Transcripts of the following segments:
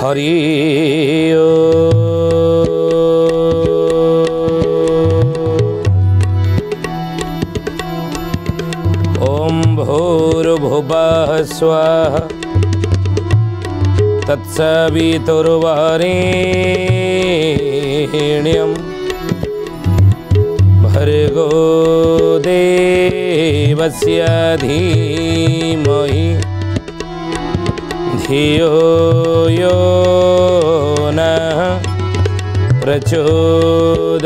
हरि ओम भूर्भुवः स्वः तत्सवितुर्वरेण्यं भर्गो देवस्य धीमहि धियो यो नः प्रचोदयात्।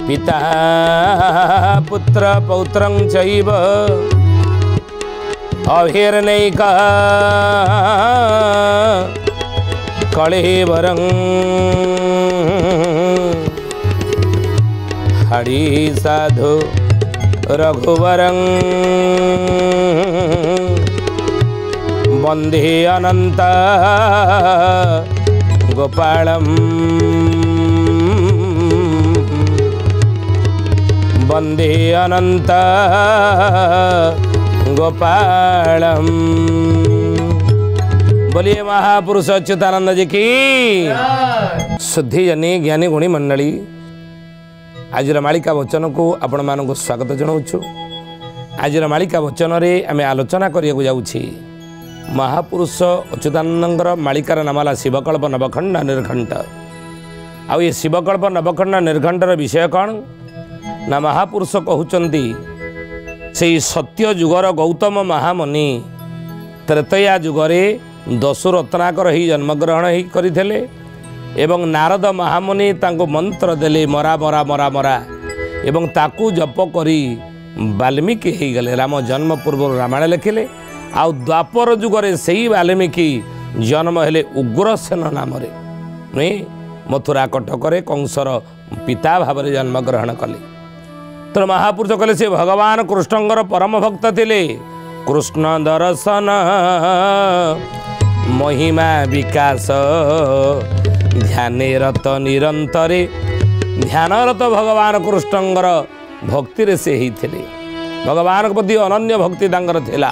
पिता पुत्र पौत्रं चैव अभिर्नैकः कळेवरं हरि साधु रघुवरं वन्दे अनंत गोपालं वन्दे अनंत गोपालम। बोलिए महापुरुष अच्युतानंद जी की शुद्धि जनी ज्ञानी गुणी मंडली। आज मालिका वचन को आपण मानक स्वागत जनाऊँ। आज मालिका वचन रे आम आलोचना करिया जाऊँगी महापुरुष अच्युतानंद मालिकार नाम है शिवकल्प नवखंड निर्घंट। आउ ये शिवकल्प नवखंड निर्घंटर विषय कौन ना महापुरुष कहते से सत्य जुगर गौतम महामुनि त्रेतया जुगरे दशु रत्नाकर ही जन्मग्रहण ही करथिले एवं नारद महामुनि तांको मंत्र देले मरा मरा मरा मरा एवं ताकू जप करी वाल्मीकि ही गले राम जन्म पूर्व रामायण लिखिले। आउ द्वापर जुगरे सही वाल्मीकि जन्म हेले उग्रसेन नाम रे मथुरा कटकरे कंसर पिता भाव जन्मग्रहण कले। तो महापुरुष कहले से भगवान कृष्णंकर परम भक्त थिले। कृष्ण दर्शन महिमा विकास ध्याने रत निरंतरे ध्यानरत भगवान कृष्णंकर भक्ति रे से ही थिले। भगवान प्रति अनन्य भक्ति तांकर थिला।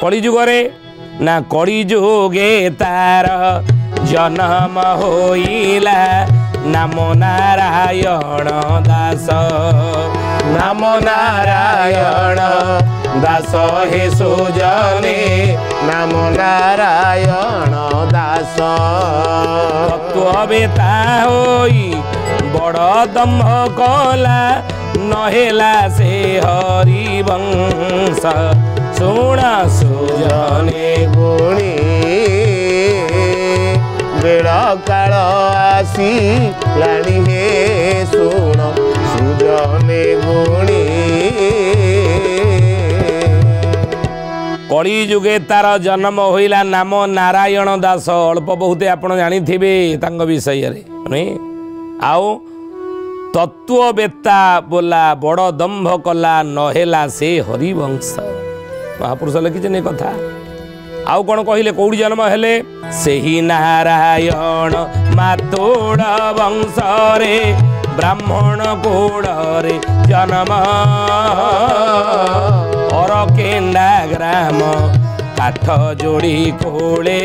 कली जुगरे ना कली जुगे तार जन्म होइला नाम नारायण दास नाम नारायण दास हे सुजने नाम नारायण दास। तत्ववेता होई बड़ दम्भ कला नहेला से हरिवंश शुण सुजने गुणी बेड़ काल आसी लाणी हे शुण सुजने गुणी। कली जुगे तार जन्म होइला नाम नारायण दास। अल्प बहुते आपण जानिथिबे तांग विषय रे आउ तत्ववेत्ता बोला बड़ दंभ कला नहेला से हरिवंश। महापुरुष लिखिछन ए कथा। आउ कौन कहले कौड़ी जन्म हेले सेही नारायण मातोड़ वंश रे ब्राह्मण कोड़ रे जन्म अरकेंडा ग्राम काठ जोड़ी कोले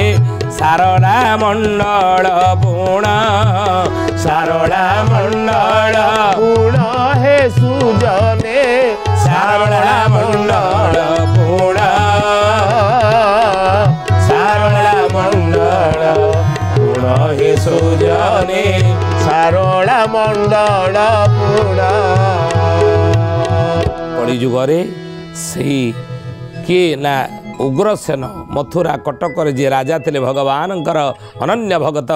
सारला मंडल पुण सारला मंडल पुण हे सुजने सारला मंडल पुण सारला मंडल पुण हे सुजने सारला मंडल पुण। कली जुगरे सही किए ना उग्रसेन मथुरा कटक जे राजा थे भगवान अनन्य भगत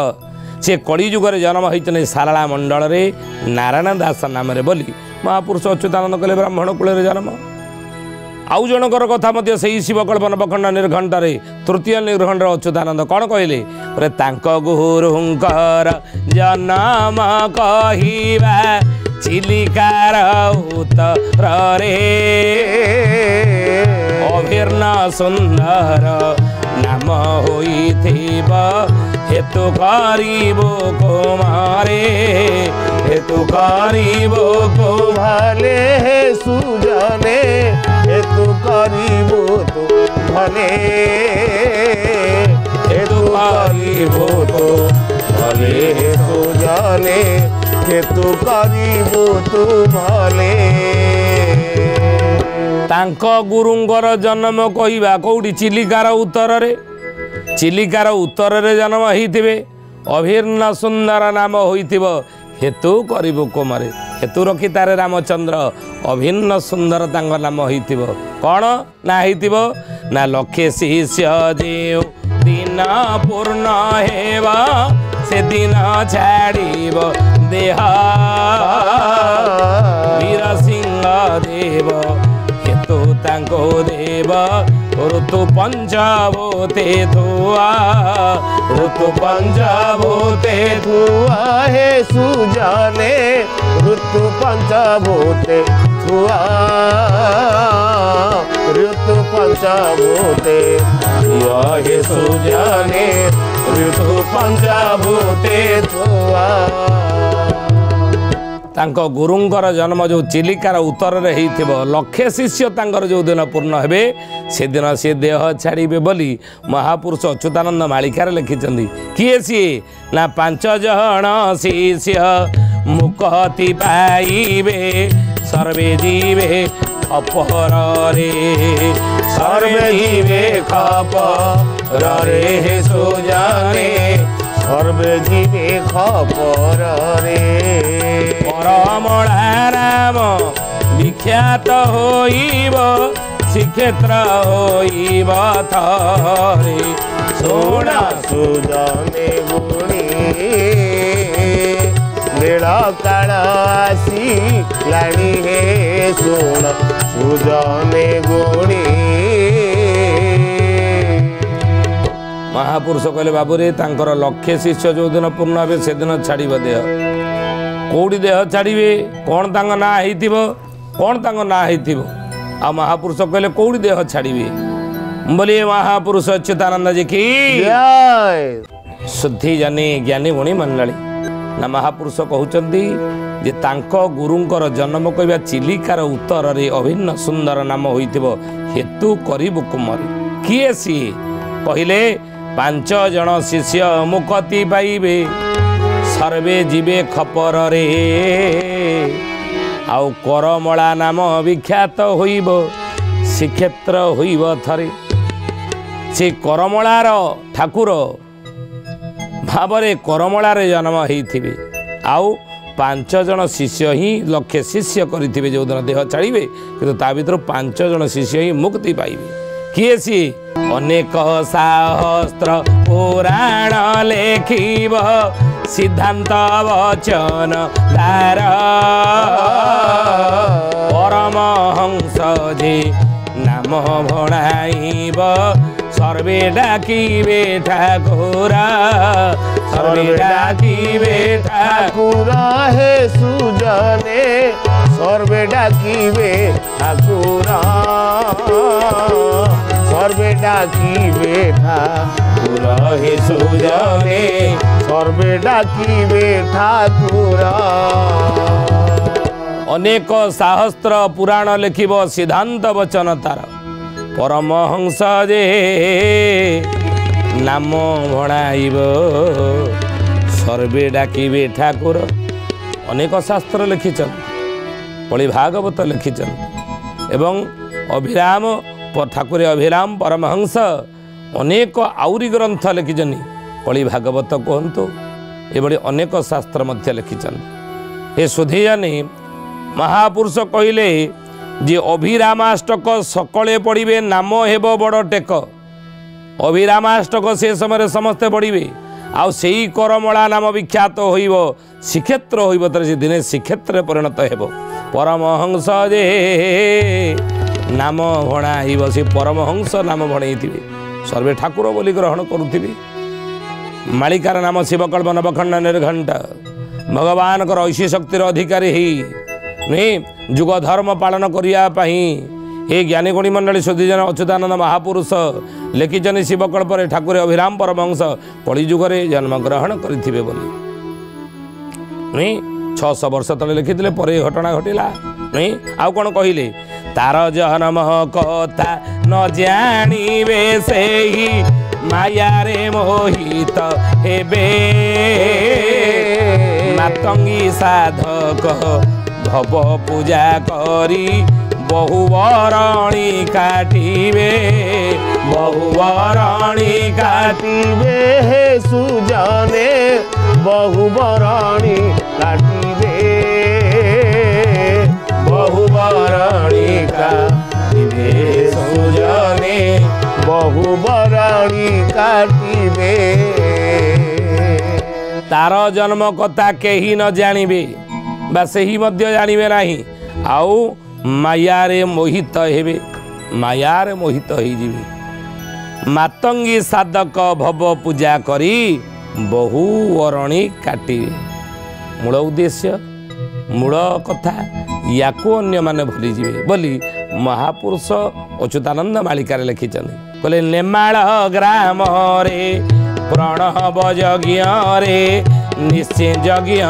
से कली जुगरे जन्म होते सारला मंडल रे नारायण दास नाम बोली महापुरुष अच्युतानंद कले ब्राह्मण कूल जन्म। आउ जनकर कथा से शिवकल्प नवखंड निर्घंट तृतीय निर्घंट अच्युतानंद कौन कहले गुरुंकर जन्म कहिबा चिलिकार उत्तर रे अभिर्ण सुंदर नाम होइथिब हेतु करिबो कुमारे हेतु करिबो कुमारे सुजने हेतु करिबु तू भले हेतु करिबु तू भले सुजने हेतु करिबु तू भले। तांको गुरुंगर जन्म कहिबा कोउडी चिलिकार उत्तर रे चिलिकार उत्तर रे जन्म होइथिबे अभिन्न सुंदर नाम होइथिबो हेतु करिबु कुमारे हेतु रखी तारे रामचंद्र अभिन्न सुंदर तांग नाम होइथिबो कोन ना होइथिबो ना लक्षे शिष्य जेउ दिन पूर्ण हेबा से दिन छाड़ीब देह वीर सिंह देव हेतु तांको देव ऋतु पंचभूते धुआ ऋतु पंचभूते धुआ हे सुजने ऋतु पंचभूते धुआ ऋतु पंचभूते हे सुजने ऋतु पंचभूते धुआ। तांको गुरुंकर जन्म जो चिलिकार उत्तर रे हेइथिबो लक्षे शिष्य तांकर जो दिन पूर्ण हेबे से दिन से देह छाड़ीबे बोली महापुरुष अच्युतानंद मालिकार लिखिचंदी किए सी ना 5 जण शिष्य मुक्ति पाइबे सर्वे जीवे खपर रे सर्वे जीवे खपर रे हे सुजने सर्वे जीवे खपर रे परमळा राम विख्यात होइब श्रीक्षेत्र होइब थरे सोना सुजने गुणी बेला काल आसी लाणी हे सोना सुजने गुणी। महापुरुष कहले बाबूरे तांकर लक्ष्य शिष्य जो दिन पूर्ण हे से दिन छाड़ देह कौड़ी देह छाड़े कौन तांग ना होइथिबो कौन तांग ना होइथिबो आ महापुरुष कहले कौड़ी देह छाड़े बोलिए महापुरुष अच्युतानंद जी की जय। शुद्धि जानी ज्ञानी गुणी मंडली ना महापुरुष कहउचंदी जे तांको गुरुंकर जन्म कहबा चिलिकार उत्तर रे अभिन्न सुंदर नाम होइथिबो हेतु करिबु कुमारी किए सी कहले 5 जण शिष्य मुक्ति पाइबे सर्वे जीवे खपर रे आउ करमला नाम विख्यात होइब श्रीक्षेत्र होइब थरे से करमलार ठाकुर भावरे करमलारे जन्म होइथिबे आउ 5 जण शिष्य ही लक्ष्य शिष्य करिथिबे जो दिन देह छाड़िबे किंतु ता भीतर 5 जण शिष्य ही मुक्ति पाइबे किए सी अनेक शास्त्र पुराण लेखिब सिद्धांत वचन तार परमहंस जे नाम भणाइब सर्वे डाकिबे ठाकुर सर्वे डाकिबे ठाकुर हे सुजने सर्वे डाकिबे ठाकुर सर्वे डाकिबे ठाकुर हे सुजने सर्वे डाकिबे ठाकुर। अनेक शास्त्र पुराण लिखिब सिद्धांत वचन तार परमहंस जे नाम भणाइब सर्वे डाकिबे ठाकुर अनेक शास्त्र लिखिछन पळी भागवत लिखिछन एवं अभिराम ठाकुर अभिराम परमहंस अनेक आउरी ग्रंथ लिखिछन पळी भागवत कहतु एभली अनेक शास्त्र मध्य लिखिछन हे सुधीयानी महापुरुष कहले जे अभिरामाष्टक सकले पढ़े नाम हेब बड़ टेक अभिरामाष्टक से समय समस्ते पढ़े आउ से करमला नाम विख्यात होइब श्रीक्षेत्र होइब तर से दिने श्रीक्षेत्र परिणत हेब परमहंस जे नाम भणाइब से परमहंस नाम भणैथिबे सर्वे ठाकुर बोली ग्रहण करुथिबे मालिकार नाम शिवकल्प नवखंड निर्घंट भगवान ऐशी शक्तिर अधिकारी ही नहीं जुग धर्म पालन करने हे ज्ञानी गुणी मंडली सुधीजन अच्युतानंद महापुरुष लिखिचन शिवकल्प ठाकुर अभिराम परमहंस कलिजुगे जन्म ग्रहण करें बोली नहीं 600 वर्ष तले लिखिते पर घटना घटला नहीं आउ कौन कहले तार जन्म कथा न जानिबे सेही मायारे मोहित हेबे मातंगी साधक भव पूजा करी बहुवरणी काटिबे बहुवरणी काटिबे हे सुजने बहुवरणी काटिबे बहुवरणी काटिबे सुजने बहुवरणी काटिबे तार जन्म कथा केही न जानिबे बा सेही मध्य जानिबे नाही आउ मायारे मोहित हेबे मायारे मोहित हो जीवे मातंगी साधक भव पूजा करी बहुवरणी काटिबे मूल उद्देश्य मूल कथा या अन्य माने भूली जीवे बोली महापुरुष अच्युतानंद मालिकार लिखिछन कहले नेमाळ ग्राम रे प्रणव यज्ञ रे निश्चय यज्ञ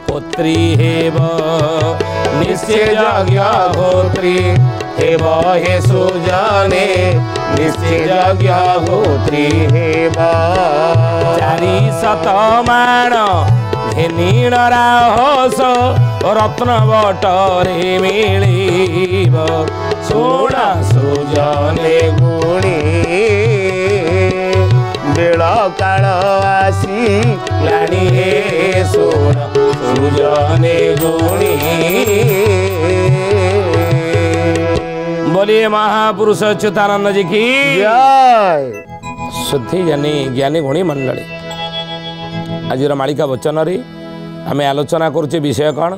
होत्री हेब निश्चय यज्ञ होत्री हेब हे सुजने निश्चय यज्ञ होत्री हेब 400 माण घेनीण राहस रत्न बटरे मिलिब सुण सुजने गुणी बेल काल आसी लाणी हे सुण सुजने गुणी बोलिए महापुरुष अच्युतानंद जी की जय शुद्धि ज्ञानी गुणी मंडली आज मालिका वचन रे आम आलोचना करुचे विषय कौन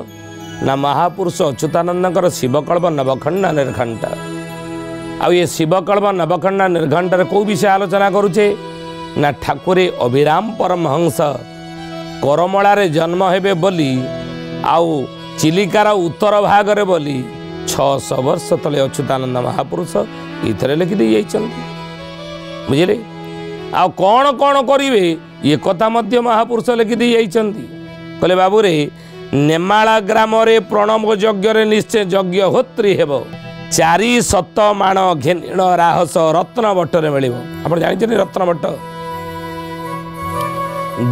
ना महापुरुष अच्युतानंद शिवकल्प नवखंड निर्घंट आ ये शिवकल्प नवखंड निर्घंट कौ विषय आलोचना करुचे ना ठाकुरे अभिराम परमहंस करमलारे जन्म हेबे बोली आउ चिलिकार उत्तर भागरे बोली 600 वर्ष तले अच्युतानंद महापुरुष इथरे लिखि दे जाइछन्ति बुझिले आ कौन कौन करिवे ये कथा मध्य महापुरुष लिखि दे जाइछन्ति कहले बाबू रे नेमाळा ग्राम रे प्रणव यज्ञ रे निश्चय यज्ञ होत्री हेबो 400 माण घेनीण राहस रत्न बटरे मिलिबो आपण जानिछन रत्न बट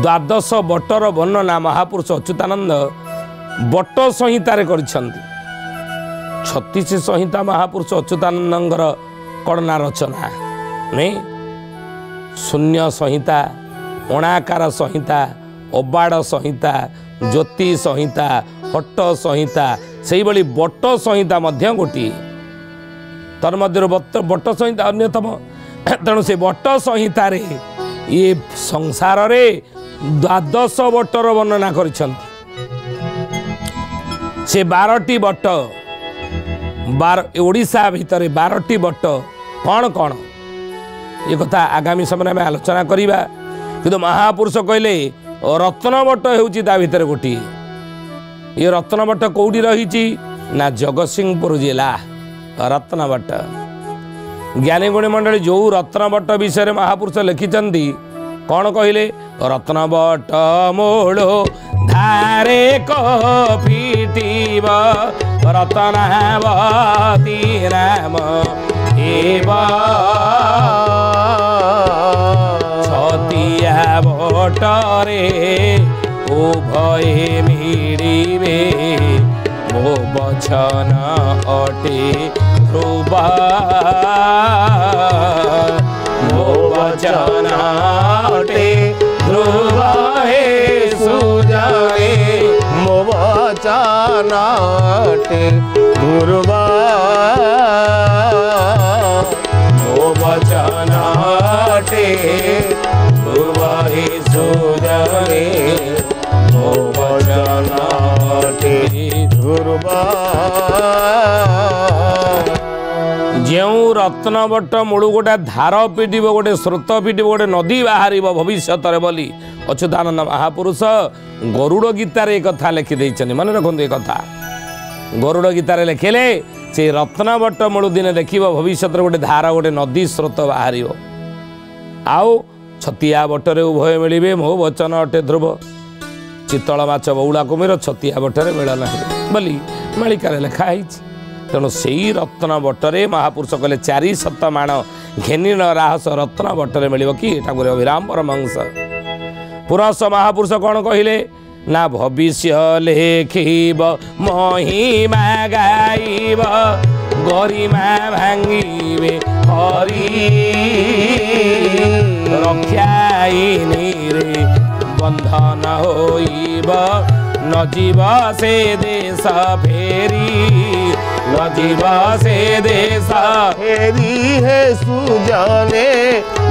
12 बटर वर्णना महापुरुष अच्युतानंद बट संहितारे करिछन्ति 36 संहिता महापुरुष अच्युतानंदर कड़ना रचना नहीं शून्य संहिता अणाकार संहिता अबाड़ संहिता ज्योति संहिता हट संहिता से भली बट संहिता मध्य गोटी तर मध्य बट संहिता अन्यतम तेणु से बट संहिता रे ये संसार रे 12 बटर वर्णना करिछन्ति से 12टी बट ओडिशा भितर 12टी बट कौन कौन ये कथा आगामी समय में आलोचना करिबा किंतु महापुरुष कहले रत्न बट हेउची ता भितर गोटी ये रत्न बट कोउडी रहिची ना जगतसिंहपुर जिला रत्न बट ज्ञानी गुणी मंडली जो रत्न बट विषय महापुरुष लिखिचंदी कौन कहले रत्न बट मोलो धारे को पीटिब रत्नावती राम एव छतिया बटरे उभये मिलिबे मो वचन अटे ध्रुव मो वचन अटे ध्रुव हे सुजने मो वचन अटे ध्रुव मो वचन अटे ध्रुव हे सुजने मो वचन अटे ध्रुव जो रत्नबट मूलू गोटे धार पिटिब गोटे स्रोत पिटिब गोटे नदी बाहर भविष्य बोली अच्युतानंद महापुरुष गरुड़ गीतार एक कथा लिखिदे मन रखु एक कथा गरुड़ गीतार लिखिले से रत्नबट मूल दिन देख भविष्य गोटे धार गोटे नदी स्रोत बाहर आउ छतिया बटरे उभय मिलिबे मो वचन अटे ध्रुव चितल माछ बौला कुमीर छतिया बटरे मिलन बोली मालिकार लिखाई तेणु से ही रत्न बटरे महापुरुष कहले 400 माण घेनिन राहस रत्न बटरे मिल कि ठाकुर अभिराम परमहंस पुरस महापुरुष कौन कहले ना भविष्य लेखिब महिमा गाइब गरिमा भांगिबे हरि रक्षाइनी रे बंधन होइब न जीव से देश फेरी न जीव से देश फेरी है सुजाने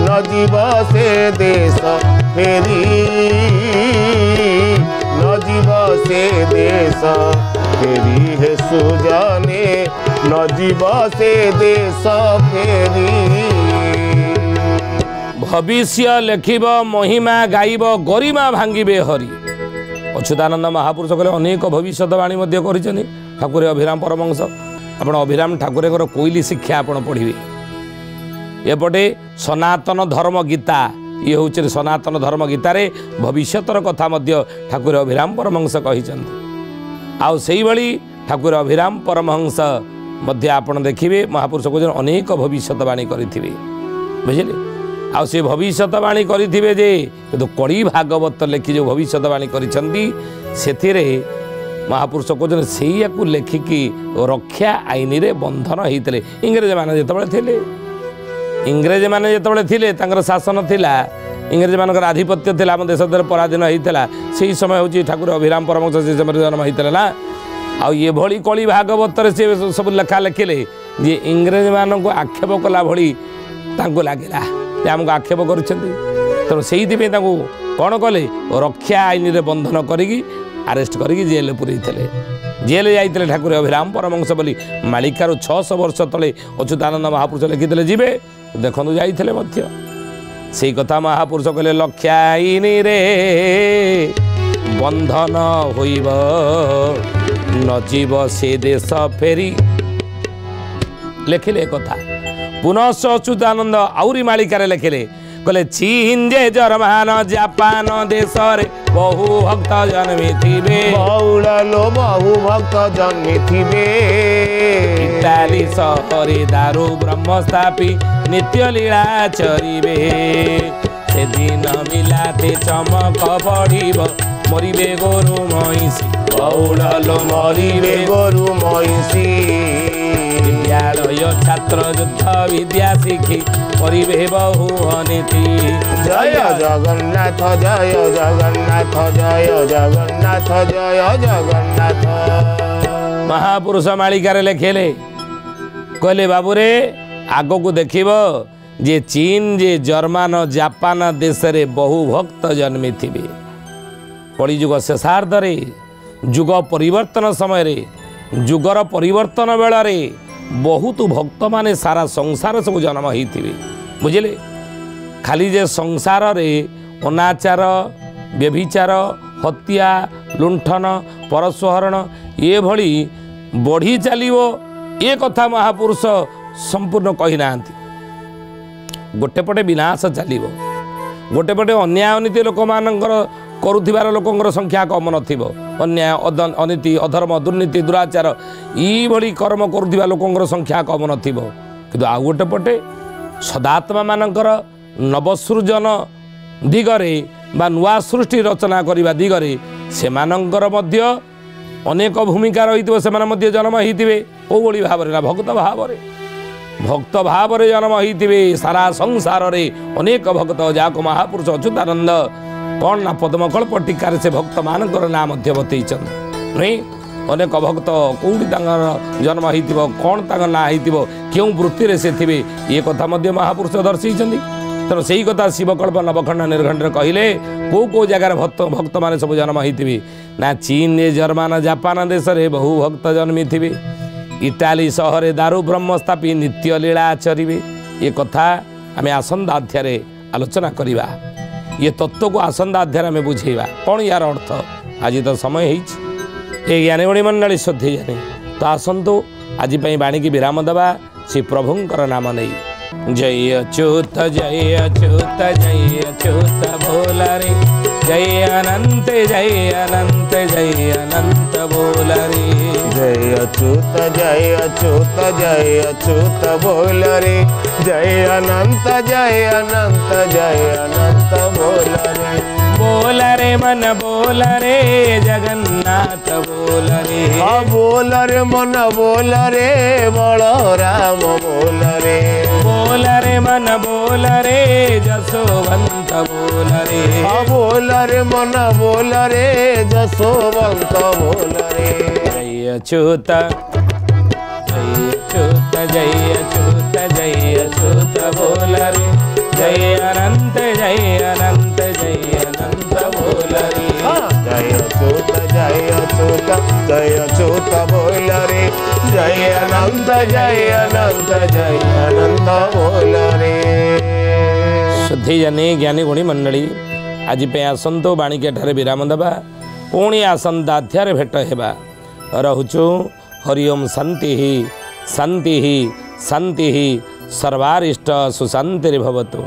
न जीव से देश फेरी न जीव से देश फेरी है सुजाने न जीव से देश फेरी भविष्य लेखिब महिमा गाइब गरिमा भांगिबे हरि अच्युतानंद महापुरुष कहले अनेक भविष्यवाणी कर ठाकुर अभिराम परमहंस आपण अभिराम ठाकुर कोईली शिक्षा आपण पढ़िबे एपटे सनातन धर्म गीता ये हूँ सनातन धर्म गीतार भविष्यतर कथा ठाकुर अभिराम परमहंस कही आउ से भली ठाकुर अभिराम परमहंस आपण देखिए महापुरुष को अनेक भविष्यवाणी करें बुझे आउ से भविष्यवाणी करें जे तो कड़ी भागवत लेखि जो भविष्यवाणी कर महापुरुष कहते से लेखिकी रक्षा आईन रे बंधन होते इंग्रेज मैंने इंग्रेज मैंने जो शासन थिला इंग्रेज मान आधिपत्य थिला आम देश पराधीन होता से समय हूँ ठाकुर अभिराम परमहंस से समय जन्म होता ना आउ ये भली कली भागवत से सब लेखा लिखिले जे इंग्रेज मान को आक्षेप कला भली लगे आमको आक्षेप कर तेणु से कौन कले रक्षा आईन रे बंधन करी अरेस्ट करी जेल पुरई जेल जाते ठाकुर अभिराम परमहंस बोली मालिकार 600 वर्ष तले अच्युतानंद महापुरुष लिखिते जीवे देखु जाते से कथा महापुरुष कहले रक्षा आईन रे बंधन होइब न जीव से देश फेरी लिखिले कथा पुनः अच्युतानंद आउरी मालिकार लिखिले कहले चीन जे जर्मान जापान देश रे बहु भक्त जन्मी थिबे बहु भक्त जन्मी थिबे इटाली सहरे दारू ब्रह्म स्थापी नित्य लीला चरिबे से दिन मिलाते चमक बढ़िब मरिबे गोरु महिषी बहुड़लो मरिबे गोरु महिषी विद्यालय छात्र युद्ध विद्या शिखी करिबे बहु अनीति जय जगन्नाथ जय जगन्नाथ जय जगन्नाथ जय जगन्नाथ महापुरुष मालिकार लिखेले कहले बाबूरे आगो को देखिब जे चीन जे जर्मान जापान देश रे बहु भक्त जन्मी थिबे कलिजुग शेषार्धरे जुग परिवर्तन समय रे जुगर परिवर्तन बेलारे बहुत भक्त माने सारा संसार सब जन्म होते बुझिले खाली जे संसार रे अनाचार व्यभिचार हत्या लुंठन परस्वहरण ये भली बढ़ी चलो ये कथा महापुरुष संपूर्ण कही ना गोटे पटे विनाश चलो गोटे पटे अन्याय अनीति लोक मानकर करुथिबार लोकंर संख्या कम नथिबो अन्याय अनीति अधर्म दुर्नीति दुराचार ई भली कर्म करुथिबा लोकंर संख्या कम नथिबो किंतु आ गोटे पटे सदात्मा मानकर नवसृजन दिगरे बा नुआ सृष्टि रचना करिबा दिगरे सेमानंकर मध्य अनेक भूमिका रहिथिबो सेमान मध्य जन्म होइथिबे ओ भली भाबरे ना भक्त भावरे जन्म होइथिबे सारा संसार रे अनेक भक्त जाको महापुरुष अच्युतानंद कौन ना पद्मकल्प टीकार से भक्त मानकर ना बतईचन नहीं अनेक भक्त कौटी जन्म हो कौन ना हो क्यों वृत्ति से थे ये कथा महापुरुष दर्शा तेणु से कथा शिवकल्प नवखंड निर्खंड कहले कौ जगार भक्त मैंने सब जन्म होते ना चीन जर्मान जापान देश में बहु भक्त जन्मी थे इटाली सहरे दारू ब्रह्म स्थापी नित्य लीला आचरिबे ये कथा आम आसंदा अध्याय आलोचना करवा ये तत्व को आसंदा अध्याय में बुझेवा कौन यार अर्थ आज तो समय हो ज्ञानीगुणी मंडली श्रद्धे जाने तो आसतु आज बाणी की विराम देवा श्री प्रभुंकर नाम नहीं जय अच्युत बोला रे जय अनंत बोला रे जय अच्युत बोल रे जय अनंत बोल रे बोल रे मन बोल रे जगन्नाथ बोल रे बोल रे मन बोल रे बलराम बोल रे मन बोल रे जसोवंत बोल रे बोल रे मन बोल रे जसोवंत बोल रे जय अच्युत जय अच्युत बोल रे जय अनंत बोल रे जय अच्युत बोल रे जय अनंत बोल रे शुद्धि जनी ज्ञानी गुणी मंडली आज पे आसंतो बाणिके ठारे विराम देवा पुणी आसंता अध्याय भेट हेबा रहुचु हरिओम शांति शांति शांति सर्वारिष्ट सुशांतिर्भवतु।